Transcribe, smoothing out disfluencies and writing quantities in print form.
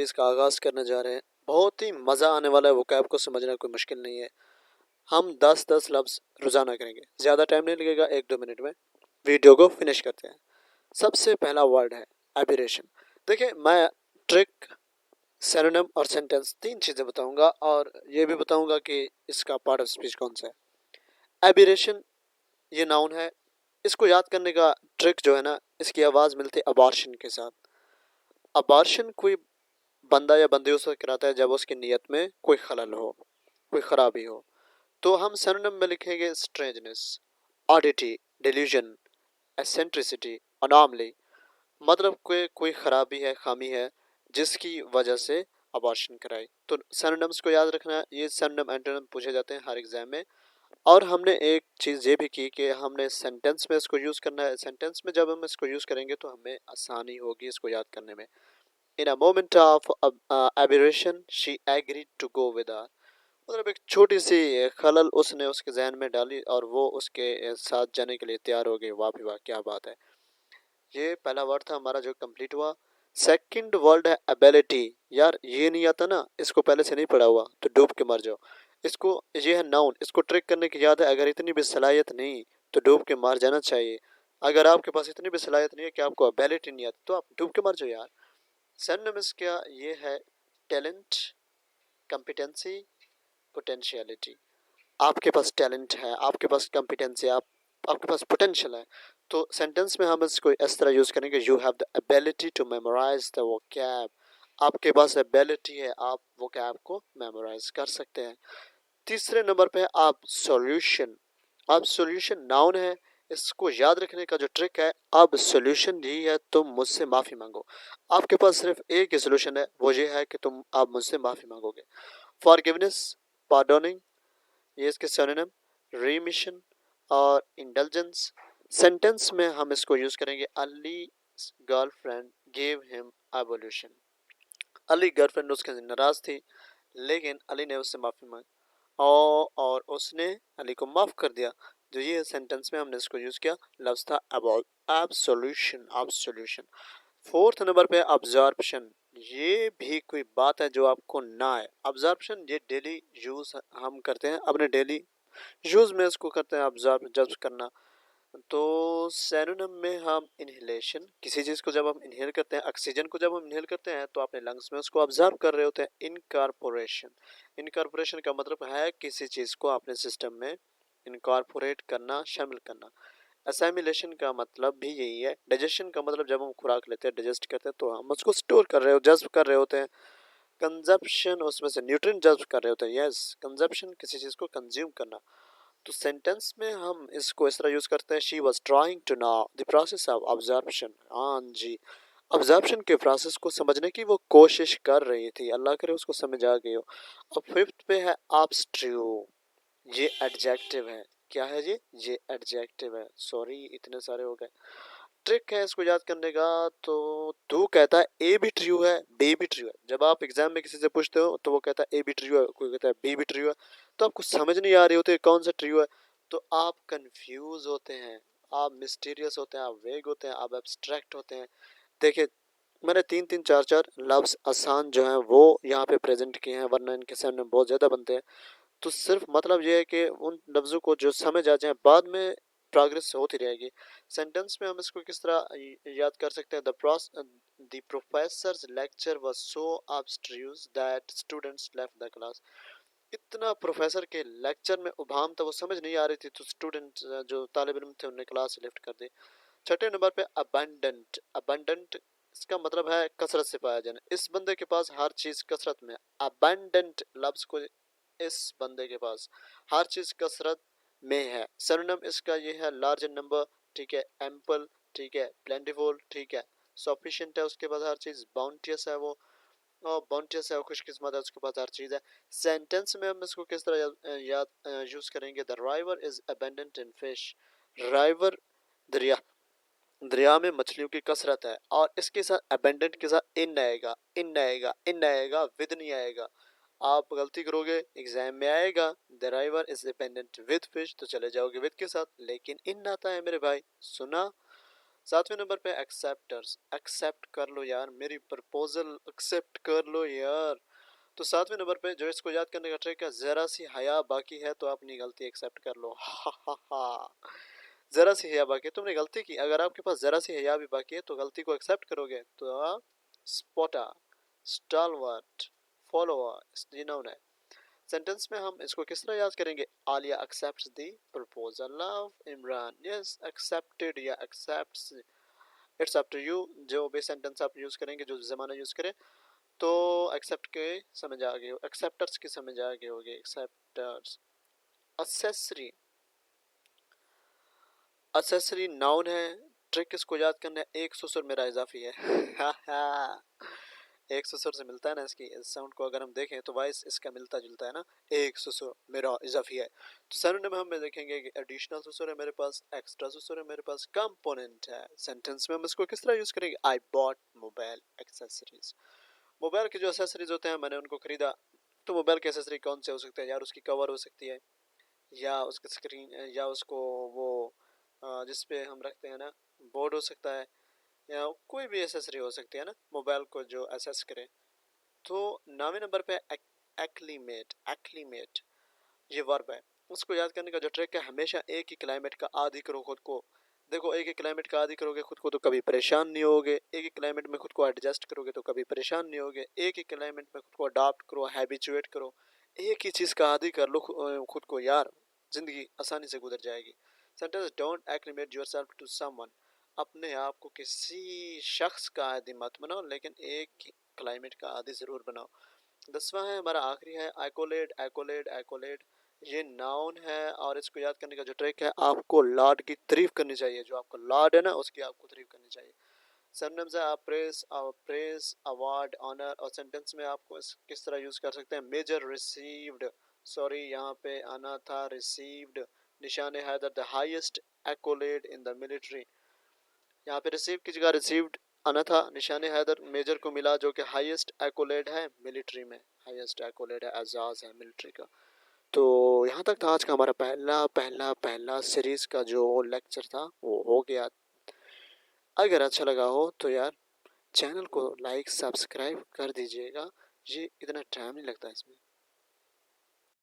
इसका आगाज़ करने जा रहे हैं। बहुत ही मज़ा आने वाला है, वोकैब को समझना कोई मुश्किल नहीं है। हम 10-10 लफ्ज़ रोज़ाना करेंगे, ज़्यादा टाइम नहीं लगेगा, 1-2 मिनट में वीडियो को फिनिश करते हैं। सबसे पहला वर्ड है एबिरेशन। देखिए, मैं ट्रिक, सिनोनिम और सेंटेंस 3 चीज़ें बताऊंगा और ये भी बताऊंगा कि इसका पार्ट ऑफ स्पीच कौन सा है। एबिरेशन ये नाउन है। इसको याद करने का ट्रिक जो है ना, इसकी आवाज़ मिलती है अबॉर्शन के साथ। अबॉर्शन कोई बंदा या बंदी उसे कराता है जब उसकी नीयत में कोई खलल हो, कोई खराबी हो। तो हम सिनोनिम में लिखेंगे स्ट्रेंजनेस, ऑडिटी, डिल्यूजन, एसेंट्रिसिटी, अनॉमली। मतलब कोई खराबी है, खामी है जिसकी वजह से अबॉर्शन कराई। तो सिनोनिम्स को याद रखना, ये सिनोनिम एंटोनिम पूछे जाते हैं हर एग्जाम में। और हमने एक चीज़ ये भी की कि हमने सेंटेंस में इसको यूज़ करना है। सेंटेंस में जब हम इसको यूज़ करेंगे तो हमें आसानी होगी इसको याद करने में। In a moment of aberration she agreed to go with her. मतलब एक छोटी सी खलल उसने उसके जहन में डाली और वो उसके साथ जाने के लिए तैयार हो गई। वाह भी वाह, क्या बात है। ये पहला वर्ड था हमारा जो कंप्लीट हुआ। सेकंड वर्ड है एबिलिटी। यार ये नहीं आता ना, इसको पहले से नहीं पढ़ा हुआ तो डूब के मर जाओ। इसको, ये है नाउन, इसको ट्रिक करने की याद है। अगर इतनी भी सलाहियत नहीं तो डूब के मर जाना चाहिए। अगर आपके पास इतनी भी सलाहियत नहीं है कि आपको एबिलिटी नहीं आती तो आप डूब के मर जाओ यार। सिनोनिम्स क्या ये है? Talent, competency, potentiality. आपके पास टैलेंट है, आपके पास कॉम्पिटेंसी है, आपके पास पोटेंशियल है। तो सेंटेंस में हम इसको इस तरह यूज करेंगे, you have the ability to memorise the vocab. आपके पास एबिलिटी है, आप वोकैब को मेमोराइज कर सकते हैं। तीसरे नंबर पे आप सॉल्यूशन। अब सॉल्यूशन नाउन है। इसको याद रखने का जो ट्रिक है, अब सॉल्यूशन यही है, तुम मुझसे माफी मांगो। आपके पास सिर्फ एक ही सॉल्यूशन है, वो ये है कि तुम आप मुझसे माफी मांगोगे। फॉरगिवनेस, पार्डोनिंग, ये इसके सिनोनिम। रिमिशन और इंडल्जेंस। सेंटेंस में हम इसको यूज करेंगे, Ali girlfriend give him evolution. Ali girlfriend उसके नाराज थी, लेकिन अली ने उससे माफी मांगी और उसने अली को माफ कर दिया। जो ये सेंटेंस में हमने इसको यूज किया, लफ्ज था about, absolution, absolution. Fourth number पे ऑब्जर्प्शन। ये भी कोई बात है जो आपको ना है। ऑब्जर्प्शन ये डेली यूज हम करते हैं, अपने डेली यूज में इसको करते हैं ऑब्जर्व, जज करना। तो सिनोनिम में हम इनहेलेशन, किसी चीज़ को जब हम इनहेल करते हैं, ऑक्सीजन को जब हम इनहेल करते हैं तो अपने लंग्स में उसको ऑब्जर्व कर रहे होते हैं। इनकॉर्पोरेशन, इनकॉर्पोरेशन का मतलब है किसी चीज़ को अपने सिस्टम में इनकॉर्पोरेट करना, शामिल करना। असाइमिलेशन का मतलब भी यही है। डाइजेशन का मतलब जब हम खुराक लेते हैं, डाइजेस्ट करते हैं, तो हम उसको स्टोर कर रहे हो, जज्ब कर रहे होते हैं। कंजप्शन, उसमें से न्यूट्रिएंट जज्ब कर रहे होते हैं। यस, कंजप्शन किसी चीज़ को कंज्यूम करना। तो सेंटेंस में हम इसको इस तरह यूज करते हैं, she was trying to know the process of absorption. हाँ जी, ऑब्जर्प्शन के प्रोसेस को समझने की वो कोशिश कर रही थी, अल्लाह करे उसको समझ आ गई हो। अब फिफ्थ पे है ऑब्स्ट्रू। ये एडजेक्टिव है। क्या है ये एडजेक्टिव है। सॉरी, इतने सारे हो गए। ट्रिक है इसको याद करने का। तो तू कहता है ए भी ट्रू है, बी भी ट्रू है। जब आप एग्जाम में किसी से पूछते हो तो वो कहता है ए भी ट्रू है, कोई कहता है बी भी ट्रू है, तो आपको समझ नहीं आ रही होती कौन सा ट्रू है। तो आप कंफ्यूज होते हैं, आप मिस्टीरियस होते हैं, आप वेग होते हैं, आप एब्स्ट्रैक्ट होते हैं। देखिए, मैंने तीन तीन चार चार लफ्ज आसान जो हैं वो यहाँ पे प्रेजेंट किए हैं, वरना इनके सामने बहुत ज़्यादा बनते हैं। तो सिर्फ मतलब ये है कि उन लफ्ज़ों को जो समझ आ जाए, बाद में प्रोग्रेस होती रहेगी। सेंटेंस में हम इसको किस तरह याद कर सकते हैं, the professors lecture was so abstruse that students left the class. इतना प्रोफेसर के लेक्चर में उभाम था, वो समझ नहीं आ रही थी, तो स्टूडेंट जो तालिब इल्म थे उन्होंने क्लास से लिफ्ट कर दी। छठे नंबर पे अबंडेंट। अबंडेंट इसका मतलब है कसरत से पाया जाना। इस बंदे के पास हर चीज कसरत में। अबंडेंट लफ्ज को, इस बंदे के पास हर चीज कसरत में है। सिनोनिम इसका ये है, लार्ज नंबर, ठीक है, एम्पल, ठीक है, प्लेंटिफुल, ठीक है, सफिशिएंट है उसके पास हर चीज, बाउंटियस है वो, और बाउंटियस है वो, खुशकिस्मत है उसके पास हर चीज है। सेंटेंस में हम इसको किस तरह याद यूज करेंगे, the river is abundant in fish. राइवर, दरिया, दरिया में मछलियों की कसरत है। और इसके साथ अबेंडेंट के साथ इन आएगा, इन आएगा, इन आएगा, विद नहीं आएगा। आप गलती करोगे, एग्जाम में आएगा the river is abundant with fish, तो चले जाओगे विद के साथ, लेकिन इन आता है मेरे भाई, सुना। सातवें नंबर पे एक्सेप्टर्स, एक्सेप्ट कर लो यार मेरी प्रपोजल, एक्सेप्ट कर लो यार। तो सातवें नंबर पे जो इसको याद करने का ट्रिक है, जरा सी हया बाकी है तो अपनी गलती एक्सेप्ट कर लो। हा हा हा। जरा सी हया बाकी है, तुमने गलती की, अगर आपके पास जरा सी हया भी बाकी है तो गलती को एक्सेप्ट करोगे तो स्पॉटा, स्टालवर्ट, फॉलोअर, ये नाउन है। सेंटेंस में हम इसको किस तरह याद करेंगे? Alia accepts the proposal of Imran. Yes, accepted या accepts, it's up to you. जो भी सेंटेंस आप यूज करेंगे, जो जमाना यूज करें, तो एक्सेप्ट के समझ आ गए, एक्सेप्टर्स की समझ आ गए होगे, एक्सेप्टर्स। असेसरी, असेसरी नाउन है। ट्रिक इसको याद करना है, एक सुसुर मेरा इजाफी है। एक सुसुर से मिलता है ना, इसकी इस साउंड को अगर हम देखें तो वॉइस इसका मिलता जुलता है ना, एक सुसुर मेरा इजाफी है। तो सैनोनिम हम देखेंगे कि एडिशनल सुसुर है मेरे पास, एक्स्ट्रा सुसुर है मेरे पास, कंपोनेंट है। सेंटेंस में हम इसको किस तरह यूज करेंगे? I bought mobile accessories. Mobile के जो एक्सेसरीज होते हैं मैंने उनको खरीदा। तो मोबाइल की एक्सेसरी कौन से हो सकते हैं यार? उसकी कवर हो सकती है, या उसकी स्क्रीन, या उसको वो जिस पे हम रखते हैं ना, बोर्ड हो सकता है, या कोई भी एसेसरी हो सकती है ना मोबाइल को जो एसेस करे। तो 9वें नंबर पे एक्लीमेट, एक्लीमेट ये वर्ब है। उसको याद करने का जो ट्रिक है, हमेशा एक ही क्लाइमेट का आदी करो खुद को। देखो, एक ही क्लाइमेट का आदी करोगे खुद को तो कभी परेशान नहीं होगे, एक ही क्लाइमेट में खुद को एडजस्ट करोगे तो कभी परेशान नहीं होगे। एक ही क्लाइमेट में खुद को अडाप्ट करो, हैबिचुएट करो, एक ही चीज़ का आदी कर लो खुद को यार, ज़िंदगी आसानी से गुजर जाएगी। Sentence, don't acclimate yourself to someone. अपने आप को किसी शख्स का आदी मत बनाओ, लेकिन एक क्लाइमेट का आदी ज़रूर बनाओ। 10वां है हमारा, आखिरी है, एक्कोलेड, एक्कोलेड, एक्कोलेड। ये नाउन है और इसको याद करने का जो ट्रिक है, आपको लॉर्ड की तारीफ करनी चाहिए। जो आपका लॉर्ड है ना, उसकी आपको तारीफ करनी चाहिए। सिनोनिम्स है, प्रेस, अवार्ड, ऑनर। और सेंटेंस में आपको किस तरह यूज कर सकते हैं? मेजर रिसीव्ड, सॉरी यहाँ पे आना था received, Nishan Haider the highest accolade in the military. यहाँ पे रिसीव की जगह रिसीव्ड आना था, निशान हैदर मेजर को मिला जो कि हाईएस्ट एक्कोलेड है मिलिट्री में, हाईएस्ट एक्कोलेड है, एजाज है मिलिट्री का। तो यहाँ तक था आज का हमारा पहला पहला पहला सीरीज का जो लेक्चर था वो हो गया। अगर अच्छा लगा हो तो यार चैनल को लाइक सब्सक्राइब कर दीजिएगा, ये इतना टाइम नहीं लगता इसमें।